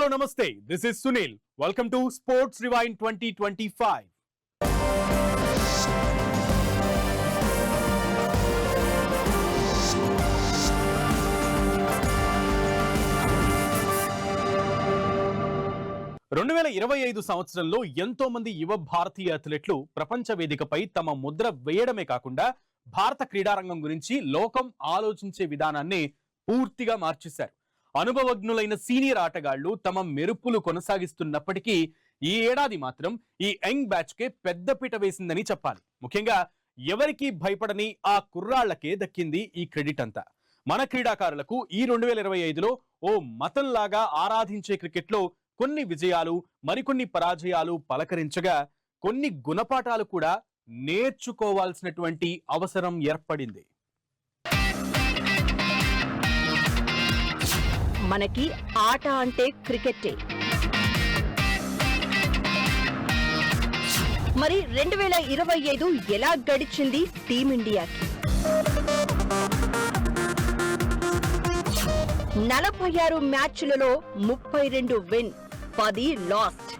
Hello, Namaste. This is Sunil. Welcome to Sports Rewind 2025. రెండు వేల 25 సంవత్సరంలో ఎంతో మంది యువ భారతీయ అథ్లెట్లు ప్రపంచ వేదికపై తమ ముద్ర వేయడమే కాకుండా భారత క్రీడారంగం గురించి లోకం ఆలోచించే విధానాన్ని పూర్తిగా మార్చేశారు. అనుభవజ్ఞులైన సీనియర్ ఆటగాళ్లు తమ మెరుపులు కొనసాగిస్తున్నప్పటికీ ఈ ఏడాది మాత్రం ఈ యంగ్ బ్యాచ్ కే పెద్దపీట వేసిందని చెప్పాలి. ముఖ్యంగా ఎవరికి భయపడని ఆ కుర్రాళ్లకే దక్కింది ఈ క్రెడిట్ అంతా. మన క్రీడాకారులకు ఈ 2025లో ఓ మతంలాగా ఆరాధించే క్రికెట్లో కొన్ని విజయాలు మరికొన్ని పరాజయాలు పలకరించగా కొన్ని గుణపాఠాలు కూడా నేర్చుకోవాల్సినటువంటి అవసరం ఏర్పడింది. మనకి ఆట అంటే క్రికెటే. మరి 2025 ఎలా గడిచింది టీమిండియాకి? 46 మ్యాచ్లలో 32 విన్, 10 లాస్ట్.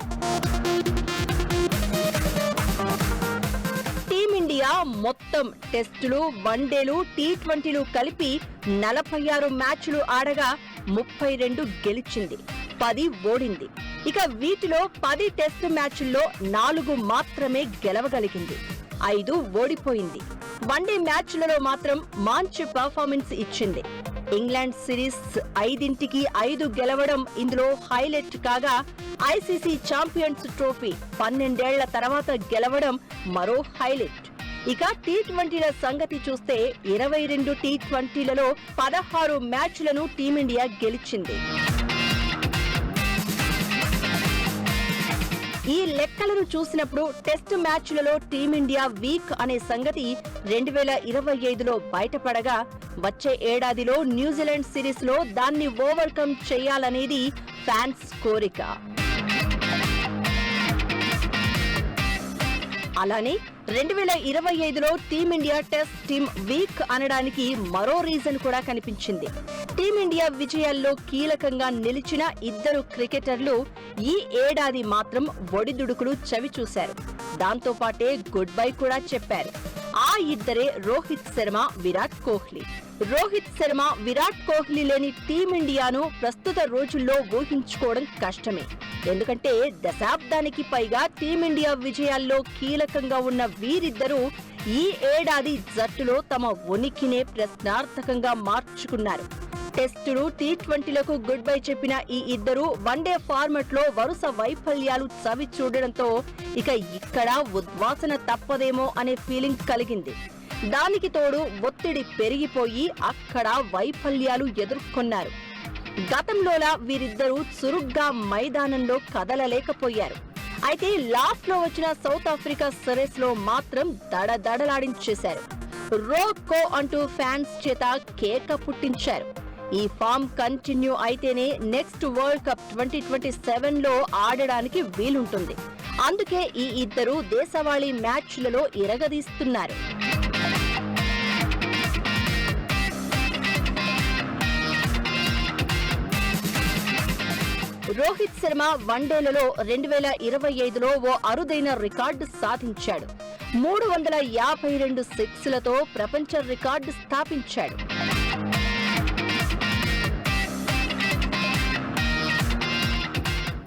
టీమిండియా మొత్తం టెస్టులు, వన్డేలు, టీ20లు కలిపి 46 మ్యాచ్లు ఆడగా 32 గెలిచింది, 10 ఓడింది. ఇక వీటిలో 10 టెస్టు మ్యాచ్ల్లో 4 మాత్రమే గెలవగలిగింది, 5 ఓడిపోయింది. వన్డే మ్యాచ్లలో మాత్రం మంచి పర్ఫార్మెన్స్ ఇచ్చింది. ఇంగ్లాండ్ సిరీస్ 5కి 5 గెలవడం ఇందులో హైలైట్ కాగా, ఐసీసీ ఛాంపియన్స్ ట్రోఫీ 12 ఏళ్ల తర్వాత గెలవడం మరో హైలైట్. ఇక టీ20ల సంగతి చూస్తే 22 టీ20లలో 16 మ్యాచ్లను టీమిండియా గెలిచింది. ఈ లెక్కలను చూసినప్పుడు టెస్ట్ మ్యాచ్లలో టీమిండియా వీక్ అనే సంగతి 2025లో బయటపడగా, వచ్చే ఏడాదిలో న్యూజిలాండ్ సిరీస్ లో దాన్ని ఓవర్కమ్ చేయాలనేది ఫ్యాన్స్ కోరిక. అలానే 2025లో టీమిండియా టెస్ట్ టీమ్ వీక్ అనడానికి మరో రీజన్ కూడా కనిపించింది. టీమిండియా విజయాల్లో కీలకంగా నిలిచిన 2 క్రికెటర్లు ఈ ఏడాది మాత్రం ఒడిదుడుకులు చవిచూశారు. దాంతో పాటే గుడ్ బై కూడా చెప్పారు. ఆ ఇద్దరే రోహిత్ శర్మ, విరాట్ కోహ్లీ. రోహిత్ శర్మ, విరాట్ కోహ్లీ లేని టీమిండియాను ప్రస్తుత రోజుల్లో ఊహించుకోవడం కష్టమే. ఎందుకంటే దశాబ్దానికి పైగా టీమిండియా విజయాల్లో కీలకంగా ఉన్న వీరిద్దరూ ఈ ఏడాది జట్టులో తమ ఉనికినే ప్రశ్నార్థకంగా మార్చుకున్నారు. టెస్టులు, టీ20లకు గుడ్ బై చెప్పిన ఈ ఇద్దరు వన్డే ఫార్మాట్ లో వరుస వైఫల్యాలు చవి చూడడంతో ఇక ఇక్కడ ఉద్వాసన తప్పదేమో అనే ఫీలింగ్ కలిగింది. దానికి తోడు ఒత్తిడి పెరిగిపోయి అక్కడ వైఫల్యాలు ఎదుర్కొన్నారు. గతంలోలా వీరిద్దరూ చురుగ్గా మైదానంలో కదలలేకపోయారు. అయితే లాస్ట్ లో వచ్చిన సౌత్ ఆఫ్రికా సిరీస్ లో మాత్రం దడదడలాడించేశారు. రో అంటూ ఫ్యాన్స్ చేత కేక పుట్టించారు. ఈ ఫామ్ కంటిన్యూ అయితేనే నెక్స్ట్ వరల్డ్ కప్ 2027లో ఆడడానికి వీలుంటుంది. అందుకే ఈ ఇద్దరు దేశవాళీ మ్యాచ్లలో ఇరగదీస్తున్నారు. రోహిత్ శర్మ వన్డేలలో 2025లో ఓ అరుదైన రికార్డు సాధించాడు. 352 సిక్స్లతో ప్రపంచ రికార్డు స్థాపించాడు.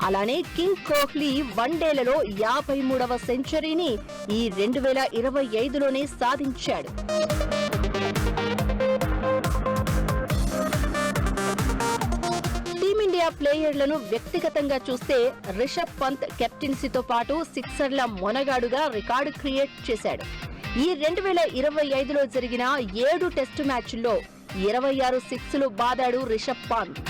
అలానే కింగ్ కోహ్లీ వన్డేలలో 53వ సెంచరీని ఈ 2025లోనే సాధించాడు. టీమిండియా ప్లేయర్లను వ్యక్తిగతంగా చూస్తే రిషబ్ పంత్ కెప్టెన్సీతో పాటు సిక్సర్ల మొనగాడుగా రికార్డు క్రియేట్ చేశాడు. ఈ 2025లో జరిగిన 7 టెస్టు మ్యాచ్ల్లో 26 సిక్స్లు బాదాడు రిషబ్ పంత్.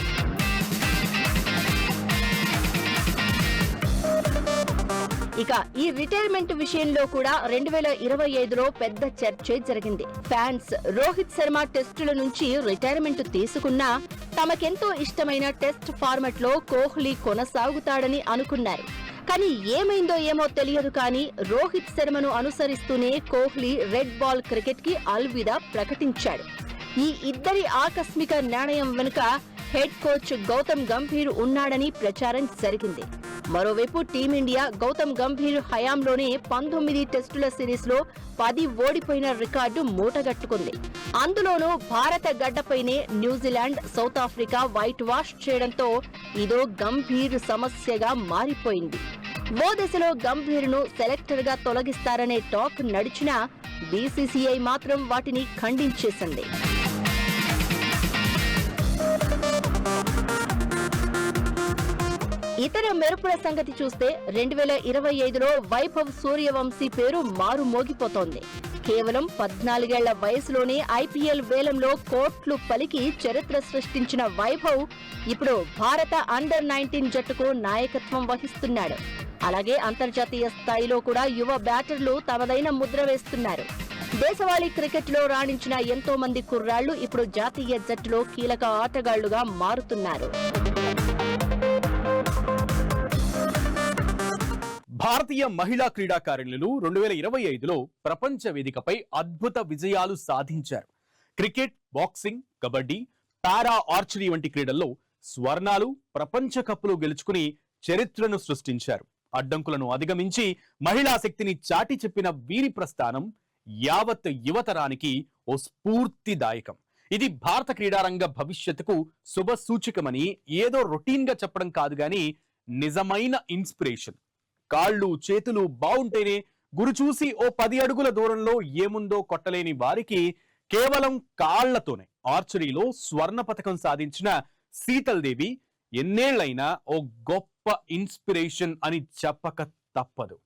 ఇక ఈ రిటైర్మెంట్ విషయంలో కూడా 2025లో పెద్ద చర్చే జరిగింది. ఫ్యాన్స్ రోహిత్ శర్మ టెస్టుల నుంచి రిటైర్మెంట్ తీసుకున్నా తమకెంతో ఇష్టమైన టెస్ట్ ఫార్మాట్ లో కోహ్లీ కొనసాగుతాడని అనుకున్నారు. కానీ ఏమైందో ఏమో తెలియదు కానీ రోహిత్ శర్మను అనుసరిస్తూనే కోహ్లీ రెడ్ బాల్ క్రికెట్ కి అల్విదా ప్రకటించాడు. ఈ ఇద్దరి ఆకస్మిక నిర్ణయం వెనుక హెడ్ కోచ్ గౌతమ్ గంభీర్ ఉన్నాడని ప్రచారం జరిగింది. మరోవైపు టీమిండియా గౌతమ్ గంభీర్ హయాంలోనే 19 టెస్టుల సిరీస్లో 10 ఓడిపోయిన రికార్డు మూటగట్టుకుంది. అందులోనూ భారత గడ్డపైనే New Zealand, South Africa white wash చేయడంతో ఇదో గంభీర్ సమస్యగా మారిపోయింది. ఓ దశలో గంభీర్ను సెలెక్టర్గా తొలగిస్తారనే టాక్ నడిచినా బీసీసీఐ మాత్రం వాటిని ఖండించేసింది. ఇతర మెరుపుల సంగతి చూస్తే 2025లో వైభవ్ సూర్యవంశీ పేరు మారు మోగిపోతోంది. కేవలం 14 ఏళ్ల వయసులోనే ఐపీఎల్ వేలంలో కోట్లు పలికి చరిత్ర సృష్టించిన వైభవ్ ఇప్పుడు భారత అండర్-19 జట్టుకు నాయకత్వం వహిస్తున్నాడు. అలాగే అంతర్జాతీయ స్థాయిలో కూడా యువ బ్యాటర్లు తమదైన ముద్ర వేస్తున్నారు. దేశవాళీ క్రికెట్లో రాణించిన ఎంతో మంది కుర్రాళ్లు ఇప్పుడు జాతీయ జట్టులో కీలక ఆటగాళ్లుగా మారుతున్నారు. భారతీయ మహిళా క్రీడాకారిణులు 2025లో ప్రపంచ వేదికపై అద్భుత విజయాలు సాధించారు. క్రికెట్, బాక్సింగ్, కబడ్డీ, పారా ఆర్చరీ వంటి క్రీడల్లో స్వర్ణాలు, ప్రపంచ కప్పులు గెలుచుకుని చరిత్రను సృష్టించారు. అడ్డంకులను అధిగమించి మహిళా శక్తిని చాటి చెప్పిన వీరి ప్రస్థానం యావత్ యువతరానికి ఓ స్ఫూర్తిదాయకం. ఇది భారత క్రీడారంగ భవిష్యత్తుకు శుభ సూచకమని ఏదో రొటీన్ గా చెప్పడం కాదు గాని నిజమైన ఇన్స్పిరేషన్. కాళ్ళు చేతులు బావుంటేనే గురి చూసి ఓ 10 అడుగుల దూరంలో ఏముందో కొట్టలేని వారికి కేవలం కాళ్లతోనే ఆర్చరీలో స్వర్ణ పతకం సాధించిన శీతల్ దేవి ఎన్నేళ్లైనా ఓ గొప్ప ఇన్స్పిరేషన్ అని చెప్పక తప్పదు.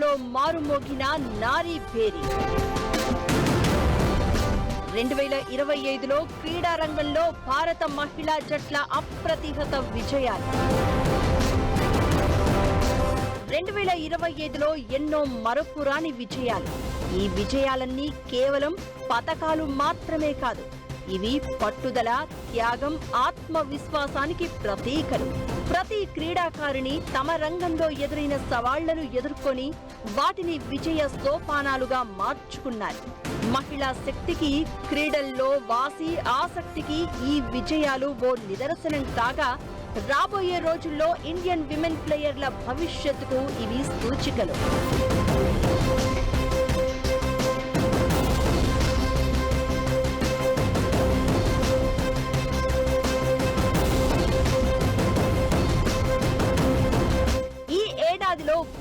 లో మారుమోగిన నారీ భేరి 2025లో క్రీడా రంగంలో భారత మహిళా జట్ల అప్రతిహత విజయాలు. 2025లో ఎన్నో మరపురాని విజయాలు. ఈ విజయాలన్నీ కేవలం పతకాలు మాత్రమే కాదు, ఇవి పట్టుదల, త్యాగం, ఆత్మవిశ్వాసానికి ప్రతీకలు. ప్రతి క్రీడాకారిణి తమ రంగంలో ఎదురైన సవాళ్లను ఎదుర్కొని వాటిని విజయ సోపానాలుగా మార్చుకున్నారు. మహిళా శక్తికి, క్రీడల్లో వాసి ఆసక్తికి ఈ విజయాలు ఓ నిదర్శనం కాగా, రాబోయే రోజుల్లో ఇండియన్ విమెన్ ప్లేయర్ల భవిష్యత్తుకు ఇవి సూచికలు.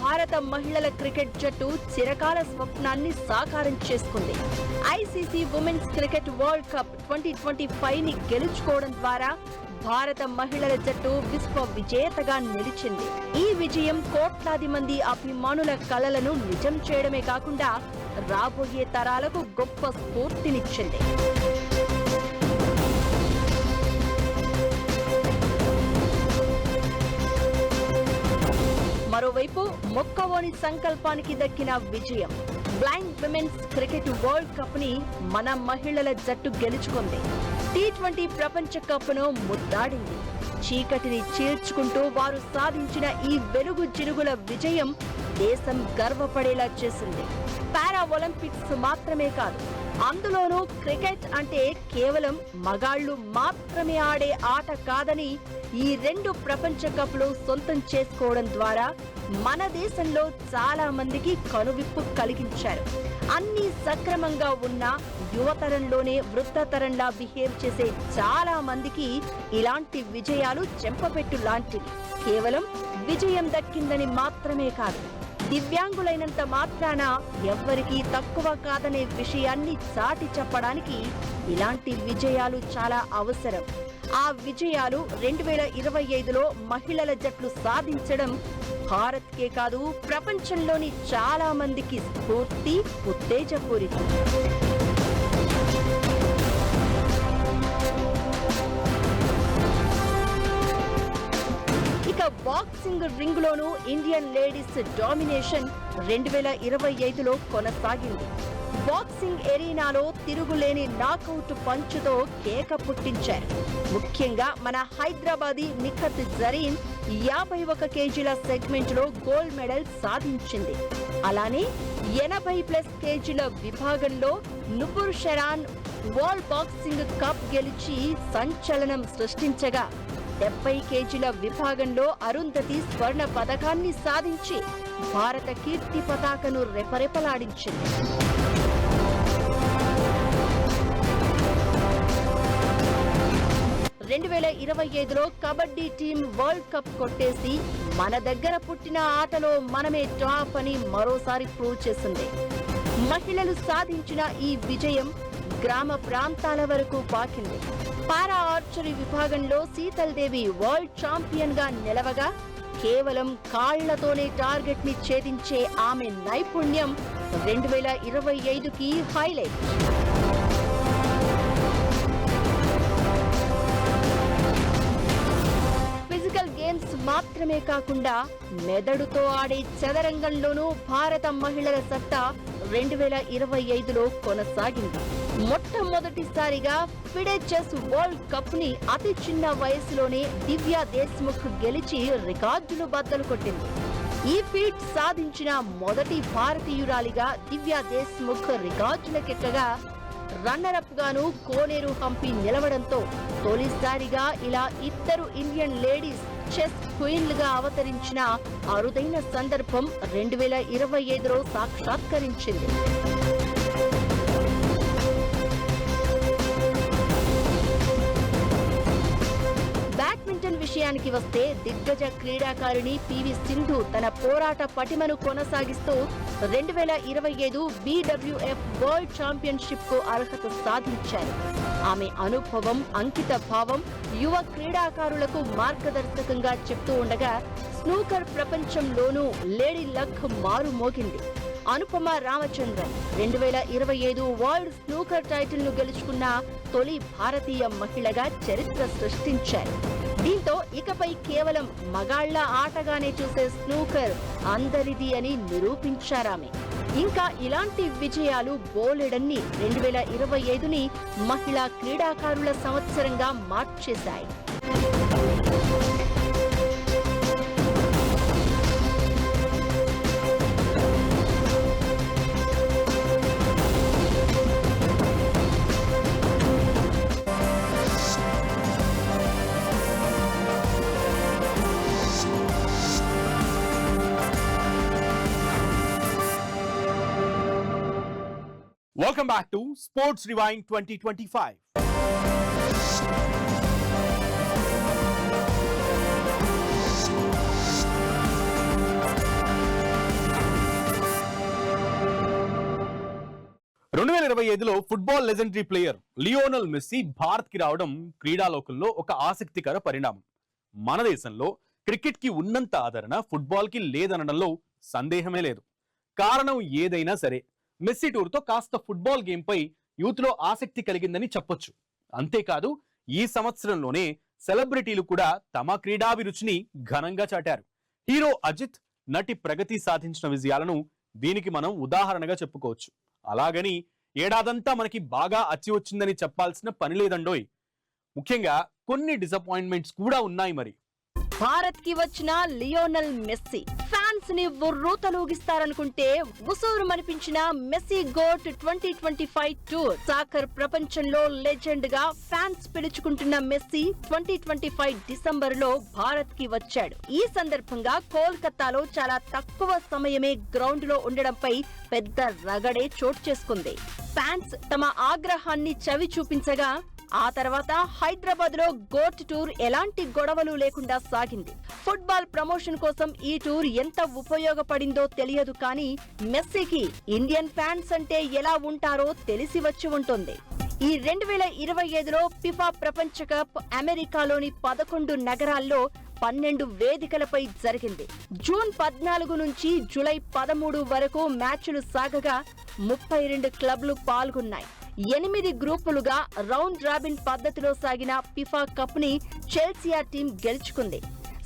భారత మహిళల క్రికెట్ జట్టు చిరకాల స్వప్నాన్ని సాకారం చేసుకుంది. ICC women's cricket world cup 2025 ని గెలుచుకోవడం ద్వారా భారత మహిళల జట్టు విశ్వ విజేతగా నిలిచింది. ఈ విజయం కోట్లాది మంది అభిమానుల కలలను నిజం చేయడమే కాకుండా రాబోయే తరాలకు గొప్ప స్ఫూర్తినిచ్చింది. మరోవైపు మొక్కవోని సంకల్పానికి దక్కిన విజయం. Blind women's cricket world cup ని మన మహిళల జట్టు గెలుచుకుంది. T20 ప్రపంచ కప్ ను ముద్దాడింది. చీకటిని చీల్చుకుంటూ వారు సాధించిన ఈ వెలుగు జిరుగుల విజయం దేశం గర్వపడేలా చేసింది. పారా ఒలింపిక్స్ మాత్రమే కాదు, అందులోనూ క్రికెట్ అంటే కేవలం మగాళ్లు మాత్రమే ఆడే ఆట కాదని ఈ 2 ప్రపంచ కప్లు సొంతం చేసుకోవడం ద్వారా మన దేశంలో చాలా మందికి కనువిప్పు కలిగించారు. అన్ని సక్రమంగా ఉన్న యువతరంలోనే వృద్ధతరంలా బిహేవ్ చేసే చాలా మందికి ఇలాంటి విజయాలు చెంపపెట్టు లాంటివి. కేవలం విజయం దక్కిందని మాత్రమే కాదు, దివ్యాంగులైనంత మాత్రాన ఎవ్వరికీ తక్కువ కాదనే విషయాన్ని చాటి చెప్పడానికి ఇలాంటి విజయాలు చాలా అవసరం. ఆ విజయాలు 2025లో మహిళల జట్లు సాధించడం భారత్కే కాదు, ప్రపంచంలోని చాలా మందికి స్ఫూర్తి, ఉత్తేజపూరితం. ఇక బాక్సింగ్ రింగ్ లోనూ ఇండియన్ లేడీస్ డామినేషన్ 2025లో కొనసాగింది. బాక్సింగ్ ఎరీనాలో తిరుగులేని నాకౌట్ పంచుతో కేక పుట్టించారు. ముఖ్యంగా మన హైదరాబాదీ నిఖత్ జరీన్ 51 కేజీల సెగ్మెంట్ లో గోల్డ్ మెడల్ సాధించింది. అలానే 80+ కేజీల విభాగంలో నుపుర్ షరాన్ వరల్డ్ బాక్సింగ్ కప్ గెలిచి సంచలనం సృష్టించగా 70 కేజీల విభాగంలో అరుంధతి స్వర్ణ పతకాన్ని సాధించి భారత కీర్తి పతాకను రెపరెపలాడించింది. 2025లో కబడ్డీ టీం వరల్డ్ కప్ కొట్టేసి మన దగ్గర పుట్టిన ఆటలో మనమే టాప్ అని మరోసారి ప్రూవ్ చేసింది. మహిళలు సాధించిన ఈ విజయం గ్రామ ప్రాంతాల వరకు పాకింది. పారా ఆర్చరీ విభాగంలో శీతల్ దేవి వరల్డ్ ఛాంపియన్ గా నిలవగా కేవలం కాళ్లతోనే టార్గెట్ ని ఛేదించే ఆమె నైపుణ్యం 2025కి హైలైట్. ఫిజికల్ గేమ్స్ మాత్రమే కాకుండా మెదడుతో ఆడే చదరంగంలోనూ భారత మహిళల సత్తా 2025లో కొనసాగింది. మొట్టమొదటిసారిగా ఫిడే చెస్ వరల్డ్ కప్ ని అతి చిన్న వయసులోనే దివ్యా దేశ్ముఖ్ గెలిచి రికార్డులు బద్దలు కొట్టింది. ఈ ఫీట్ సాధించిన మొదటి భారతీయురాలిగా దివ్యా దేశ్ముఖ్ రికార్డులకెక్కగా రన్నరప్ గాను కోనేరు హంపి నిలవడంతో తొలిసారిగా ఇలా ఇద్దరు ఇండియన్ లేడీస్ చెస్ క్వీన్లుగా అవతరించిన అరుదైన సందర్భం 2025లో సాక్షాత్కరించింది. బ్యాడ్మింటన్ విషయానికి వస్తే దిగ్గజ క్రీడాకారిణి పివి సింధు తన పోరాట పటిమను కొనసాగిస్తూ 2025 BWF వరల్డ్ ఛాంపియన్షిప్ కు అర్హత సాధించారు. ఆమె అనుభవం, అంకిత భావం యువ క్రీడాకారులకు మార్గదర్శకంగా చెప్తూ ఉండగా స్నూకర్ ప్రపంచంలోనూ లేడీ లక్ మారుమోగింది. Anupama Ramachandran 2025 world snooker title ను గెలుచుకున్న తొలి భారతీయ మహిళగా చరిత్ర సృష్టించారు. దీంతో ఇకపై కేవలం మగాళ్ల ఆటగానే చూసే స్నూకర్ అందరిది అని నిరూపించారామె. ఇంకా ఇలాంటి విజయాలు బోలెడన్ని 2025ని మహిళా క్రీడాకారుల సంవత్సరంగా మార్చేశాయి. Welcome back to Sports Rewind 2025. రెండు 2025లో football legendary player Lionel Messi Bharat కి రావడం క్రీడాలోకంలో ఒక ఆసక్తికర పరిణామం. మన దేశంలో క్రికెట్ కి ఉన్నంత ఆదరణ ఫుట్బాల్ కి లేదనడంలో సందేహమే లేదు. కారణం ఏదైనా సరే మెస్సీ టూర్తో కాస్త ఫుట్బాల్ గేమ్ పై యూత్ లో ఆసక్తి కలిగిందని చెప్పొచ్చు. అంతేకాదు ఈ సంవత్సరంలోనే సెలబ్రిటీలు కూడా తమ క్రీడాభిరుచిని ఘనంగా చాటారు. హీరో అజిత్, నటి ప్రగతి సాధించిన విజయాలను దీనికి మనం ఉదాహరణగా చెప్పుకోవచ్చు. అలాగని ఏడాదంతా మనకి బాగా అచ్చి వచ్చిందని చెప్పాల్సిన పని లేదండోయ్. ముఖ్యంగా కొన్ని డిసప్పాయింట్మెంట్స్ కూడా ఉన్నాయి. మరి భారత్ కి వచ్చిన లియోనల్ మెస్సీ ఫ్యాన్స్ ని ఉర్రూతలూగిస్తారనుకుంటే ఉసూరు మనిపించిన మెస్సీ గోట్ 2025 టూర్. సాకర్ ప్రపంచంలో లెజెండ్ గా ఫ్యాన్స్ పిలుచుకుంటున్న మెస్సీ 2025 డిసెంబర్ లో భారత్ కి వచ్చాడు. ఈ సందర్భంగా కోల్కతాలో చాలా తక్కువ సమయమే గ్రౌండ్ లో ఉండడంపై పెద్ద రగడే చోటు చేసుకుంది. ఫ్యాన్స్ తమ ఆగ్రహాన్ని చవి చూపించగా ఆ తర్వాత హైదరాబాద్ లో గోట్ టూర్ ఎలాంటి గొడవలు లేకుండా సాగింది. ఫుట్బాల్ ప్రమోషన్ కోసం ఈ టూర్ ఎంత ఉపయోగపడిందో తెలియదు కానీ మెస్సీకి ఇండియన్ ఫ్యాన్స్ అంటే ఎలా ఉంటారో తెలిసి వచ్చి ఉంటుంది. ఈ 2025లో ఫిఫా ప్రపంచ కప్ అమెరికాలోని 11 నగరాల్లో 12 వేదికలపై జరిగింది. జూన్ 14 నుంచి జూలై 13 వరకు మ్యాచ్లు సాగగా 32 క్లబ్లు పాల్గొన్నాయి. 8 గ్రూపులుగా రౌండ్ రాబిన్ పద్ధతిలో సాగిన ఫిఫా కప్ ని చెల్సియా టీం గెలుచుకుంది.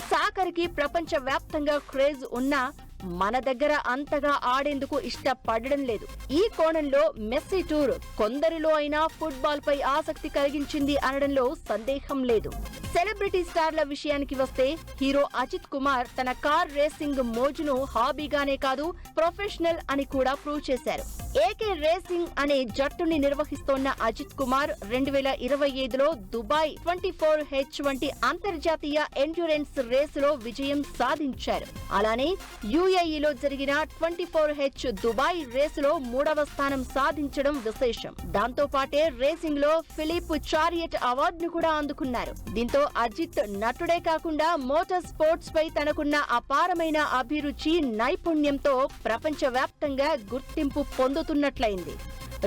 సాకర్కి ప్రపంచ వ్యాప్తంగా క్రేజ్ ఉన్నా మన దగ్గర అంతగా ఆడేందుకు ఇష్టపడడం లేదు. ఈ కోణంలో మెస్సీ టూర్ కొందరిలో అయినా ఫుట్బాల్ పై ఆసక్తి కలిగించింది అనడంలో సందేహం లేదు. సెలబ్రిటీ స్టార్ల విషయానికి వస్తే హీరో అజిత్ కుమార్ తన కార్ రేసింగ్ మోజును హాబీగానే కాదు ప్రొఫెషనల్ అని కూడా ప్రూవ్ చేశారు. ఏకే రేసింగ్ అనే జట్టుని నిర్వహిస్తోన్న అజిత్ కుమార్ 2025లో దుబాయ్ 24H వంటి అంతర్జాతీయ ఎండ్యూరెన్స్ రేసులో విజయం సాధించారు. అలానే యుఏఈలో జరిగిన 24H దుబాయ్ రేసులో 3వ స్థానం సాధించడం విశేషం. దాంతో పాటే రేసింగ్ లో ఫిలిప్ చారియట్ అవార్డును కూడా అందుకున్నారు. దీంతో అజిత్ నటుడే కాకుండా మోటార్ స్పోర్ట్స్ పై తనకున్న అపారమైన అభిరుచి నైపుణ్యంతో ప్రపంచ వ్యాప్తంగా గుర్తింపు పొందుతున్నట్లయింది.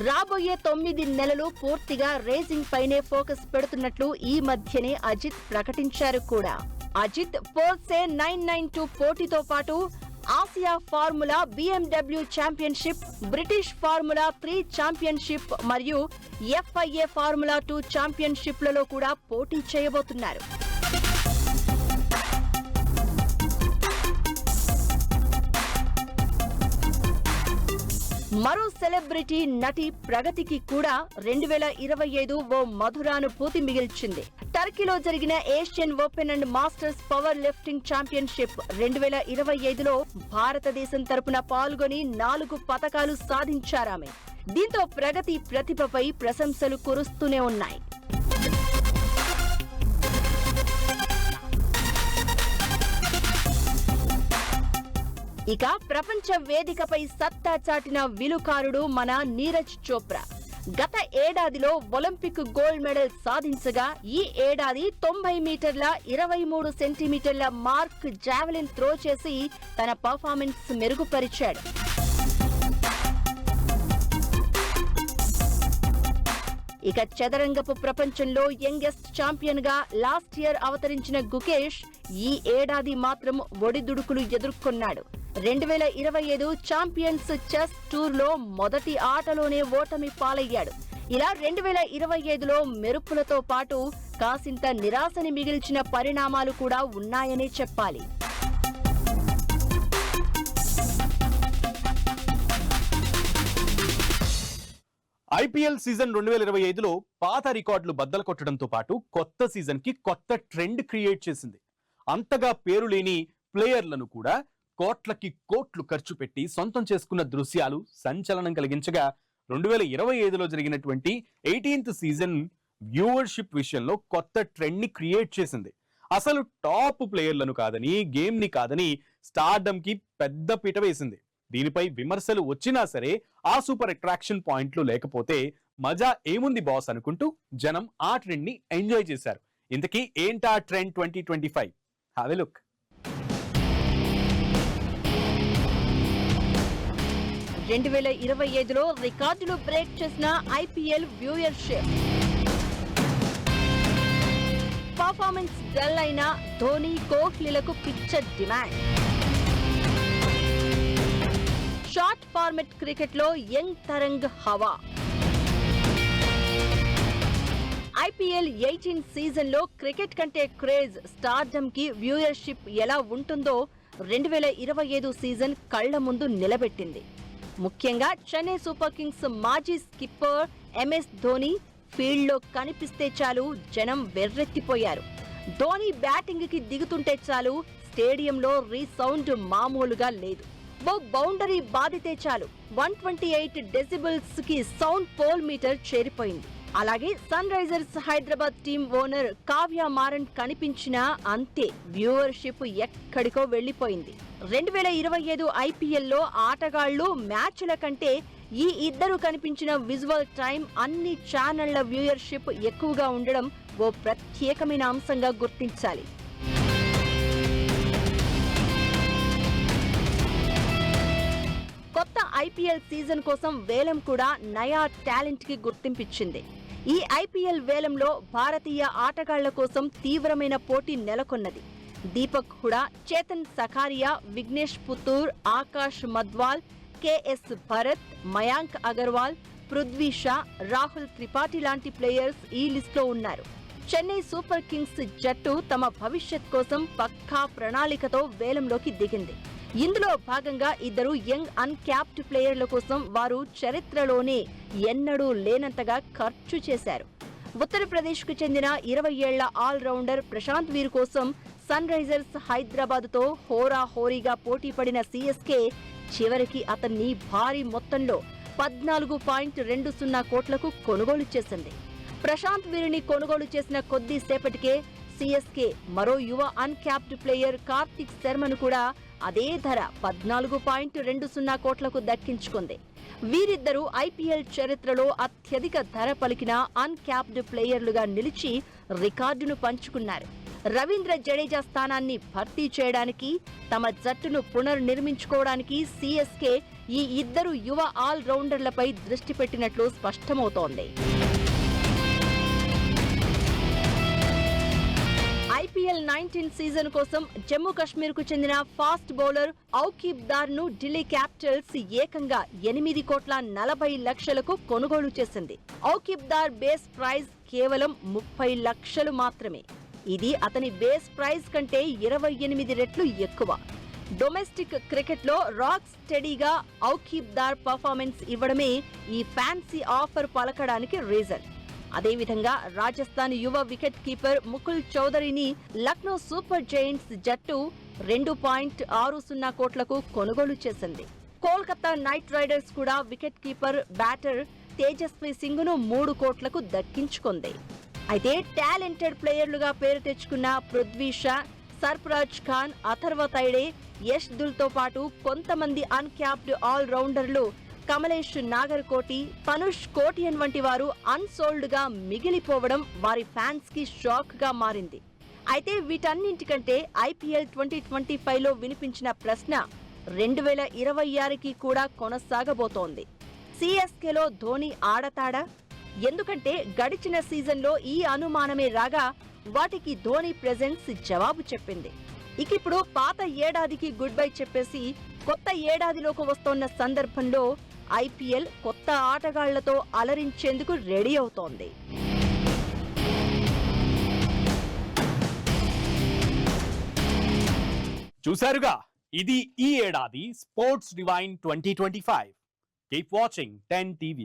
రాబోయే 9 నెలలు పూర్తిగా రేసింగ్ పైనే ఫోకస్ పెడుతున్నట్లు ఈ మధ్యనే అజిత్ ప్రకటించారు కూడా. అజిత్ పోర్సే 992 పోటీతో పాటు Asia formula, BMW championship, British formula 3 championship మరియు FIA ఫార్ములా 2 ఛాంపియన్షిప్లలో కూడా పోటీ చేయబోతున్నారు. మరో సెలబ్రిటీ నటి ప్రగతికి కూడా 2025 ఓ మధురానుభూతి మిగిల్చింది. టర్కీలో జరిగిన Asian open and masters power lifting championship 2025లో భారతదేశం తరపున పాల్గొని 4 పతకాలు సాధించారామె. దీంతో ప్రగతి ప్రతిభపై ప్రశంసలు కురుస్తూనే ఉన్నాయి. ఇక ప్రపంచ వేదికపై సత్తా చాటిన విలుకారుడు మన నీరజ్ చోప్రా. గత ఏడాదిలో ఒలింపిక్ గోల్డ్ మెడల్ సాధించగా ఈ ఏడాది 90 మీటర్ల 23 సెంటీమీటర్ల మార్క్ జావెలిన్ త్రో చేసి తన పర్ఫార్మెన్స్ మెరుగుపరిచాడు. ఇక చదరంగపు ప్రపంచంలో యంగెస్ట్ ఛాంపియన్ గా లాస్ట్ ఇయర్ అవతరించిన గుకేష్ ఈ ఏడాది మాత్రం ఒడిదుడుకులు ఎదుర్కొన్నాడు. 2025 ఛాంపియన్స్ చెస్ టూర్ లో మొదటి ఆటలోనే ఓటమి పాలయ్యాడు. ఇలా 2025లో మెరుపులతో పాటు కాసింత నిరాశని మిగిల్చిన పరిణామాలు కూడా ఉన్నాయనే చెప్పాలి. ఐపీఎల్ సీజన్ 2025లో పాత రికార్డులు బద్దలు కొట్టడంతో పాటు కొత్త సీజన్ కి కొత్త ట్రెండ్ క్రియేట్ చేసింది. అంతగా పేరు లేని ప్లేయర్లను కూడా కోట్లకి కోట్లు ఖర్చు పెట్టి సొంతం చేసుకున్న దృశ్యాలు సంచలనం కలిగించగా 2025లో జరిగినటువంటి 18th సీజన్ వ్యూవర్షిప్ విషయంలో కొత్త ట్రెండ్ ని క్రియేట్ చేసింది. అసలు టాప్ ప్లేయర్లను కాదని, గేమ్ ని కాదని స్టార్డమ్ కి పెద్ద పీట వేసింది. దీనిపై విమర్శలు వచ్చినా సరే ఆ సూపర్ అట్రాక్షన్ పాయింట్లు లేకపోతే మజా ఏముంది బాస్ అనుకుంటూ జనం ఆ ట్రెండ్ ని ఎంజాయ్ చేశారు. ఇంతకీ ఏంటా ట్రెండ్ 2025? Have a look. 2025లో రికార్డులు బ్రేక్ చేసిన ఐపీఎల్ వ్యూయర్షిప్. పర్ఫార్మెన్స్ డల్ అయిన ధోని, కోహ్లీలకు పిచ్చ డిమాండ్. షార్ట్ ఫార్మెట్ క్రికెట్ లో యంగ్ తరంగ్ హవా. ఐపీఎల్ 18 సీజన్ లో క్రికెట్ కంటే క్రేజ్, స్టార్డమ్ కి వ్యూయర్షిప్ ఎలా ఉంటుందో 2025 సీజన్ కళ్ల ముందు నిలబెట్టింది. ముఖ్యంగా చెన్నై సూపర్ కింగ్స్ మాజీ స్కిప్పర్ ఎంఎస్ ధోని ఫీల్డ్ లో కనిపిస్తే చాలు జనం వెర్రెత్తిపోయారు. ధోని బ్యాటింగ్ కి దిగుతుంటే చాలు స్టేడియంలో రీసౌండ్ మామూలుగా లేదు. ఓ బౌండరీ బాదితే చాలు 128 డెసిబుల్స్ కి సౌండ్ పోల్ మీటర్ చేరిపోయింది. అలాగే Sunrisers Hyderabad team owner Kavya Maran కనిపించినా అంతే, వ్యూవర్షిప్ ఎక్కడికో వెళ్లిపోయింది. 2025 ఐపీఎల్లో ఆటగాళ్లు, మ్యాచ్ల కంటే ఈ ఇద్దరు కనిపించిన విజువల్ టైం, అన్ని ఛానళ్ల వ్యూయర్షిప్ ఎక్కువగా ఉండడం ఓ ప్రత్యేకమైన అంశంగా గుర్తించాలి. కొత్త ఐపీఎల్ సీజన్ కోసం వేలం కూడా నయా టాలెంట్ కి గుర్తింపిచ్చింది. ఈ ఐపీఎల్ వేలంలో భారతీయ ఆటగాళ్ల కోసం తీవ్రమైన పోటీ నెలకొన్నది. దీపక్ హుడా, చేతన్ సఖారియా, విఘ్నేష్ పుత్తూర్, ఆకాష్ మద్వాల్, కేఎస్ భరత్, మయాంక్ అగర్వాల్, పృథ్వీ షా, రాహుల్ త్రిపాఠి లాంటి ప్లేయర్స్ ఈ లిస్టులో ఉన్నారు. చెన్నై సూపర్ కింగ్స్ జట్టు తమ భవిష్యత్ కోసం పక్కా ప్రణాళికతో వేలంలోకి దిగింది. ఇందులో భాగంగా ఇద్దరు యంగ్ అన్క్యాప్డ్ ప్లేయర్ల కోసం వారు చరిత్రలోనే ఎన్నడూ లేనంతగా ఖర్చు చేశారు. ఉత్తరప్రదేశ్కు చెందిన 20 ఏళ్ల ఆల్రౌండర్ ప్రశాంత్ వీర్ కోసం సన్ రైజర్స్ హైదరాబాద్తో హోరాహోరీగా పోటీ పడిన సిఎస్కే చివరికి అతన్ని భారీ మొత్తంలో 14.20 కోట్లకు కొనుగోలు చేసింది. ప్రశాంత్ వీరిని కొనుగోలు చేసిన కొద్దిసేపటికే సిఎస్కే మరో యువ అన్క్యాప్డ్ ప్లేయర్ కార్తిక్ శర్మను కూడా అదే ధర 14.20 కోట్లకు దక్కించుకుంది. వీరిద్దరూ ఐపీఎల్ చరిత్రలో అత్యధిక ధర పలికిన అన్క్యాప్డ్ ప్లేయర్లుగా నిలిచి రికార్డును పంచుకున్నారు. రవీంద్ర జడేజా స్థానాన్ని భర్తీ చేయడానికి, తమ జట్టును పునర్నిర్మించుకోవడానికి సిఎస్కే ఈ ఇద్దరు యువ ఆల్రౌండర్లపై దృష్టి పెట్టినట్లు స్పష్టమవుతోంది. ఐపీఎల్ 19 సీజన్ కోసం జమ్మూ కశ్మీర్ కు చెందిన ఫాస్ట్ బౌలర్ ఔకీబ్ దార్ ను ఢిల్లీ క్యాపిటల్స్ ఏకంగా 8.40 లక్షలకు కొనుగోలు చేసింది. ఔకీబ్ దార్ బేస్ ప్రైజ్ కేవలం 30 లక్షలు మాత్రమే. ఇది అతని బేస్ ప్రైజ్ కంటే 28 రెట్లు ఎక్కువ. డొమెస్టిక్ క్రికెట్ లో రాక్ స్టెడీగా ఔకీబ్ దార్ పర్ఫార్మెన్స్ ఇవ్వడమే ఈ ఫ్యాన్సీ ఆఫర్ పలకడానికి రీజన్. అదేవిధంగా రాజస్థాన్ యువ వికెట్ కీపర్ ముకుల్ చౌదరిని లక్నో సూపర్ జైంట్స్ జట్టు 2.60 కోట్లకు కొనుగోలు చేసింది. కోల్కతా నైట్ రైడర్స్ కూడా wicket keeper batter Tejasvi Singh ను 3 కోట్లకు దక్కించుకుంది. అయితే టాలెంటెడ్ ప్లేయర్లుగా పేరు తెచ్చుకున్న పృథ్వీ షా, సర్ఫరాజ్ ఖాన్, అథర్వ తైడే, యష్ దుల్తో పాటు కొంతమంది అన్క్యాప్డ్ ఆల్రౌండర్లు కమలేష్ నాగర్కోటి, తనుష్ కోటియన్ వంటి వారు అన్సోల్డ్ గా మిగిలిపోవడం వారి ఫ్యాన్స్ కి షాక్ గా మారింది. అయితే వీటన్నింటికంటే ఐపీఎల్ 2025లో వినిపించిన ప్రశ్న 2026కి కూడా కొనసాగబోతోంది. సిఎస్కేలో ధోని ఆడతాడా? ఎందుకంటే గడిచిన సీజన్లో ఈ అనుమానమే రాగా వాటికి ధోని ప్రెజెన్స్ జవాబు చెప్పింది. ఇప్పుడు పాత ఏడాదికి గుడ్ బై చెప్పేసి కొత్త ఏడాదిలోకి వస్తోన్న సందర్భంలో ఐపీఎల్ కొత్త ఆటగాళ్లతో అలరించేందుకు రెడీ అవుతోంది. చూశారుగా, ఇది ఈ ఏడాది sports divine 2025. Keep watching 10 TV.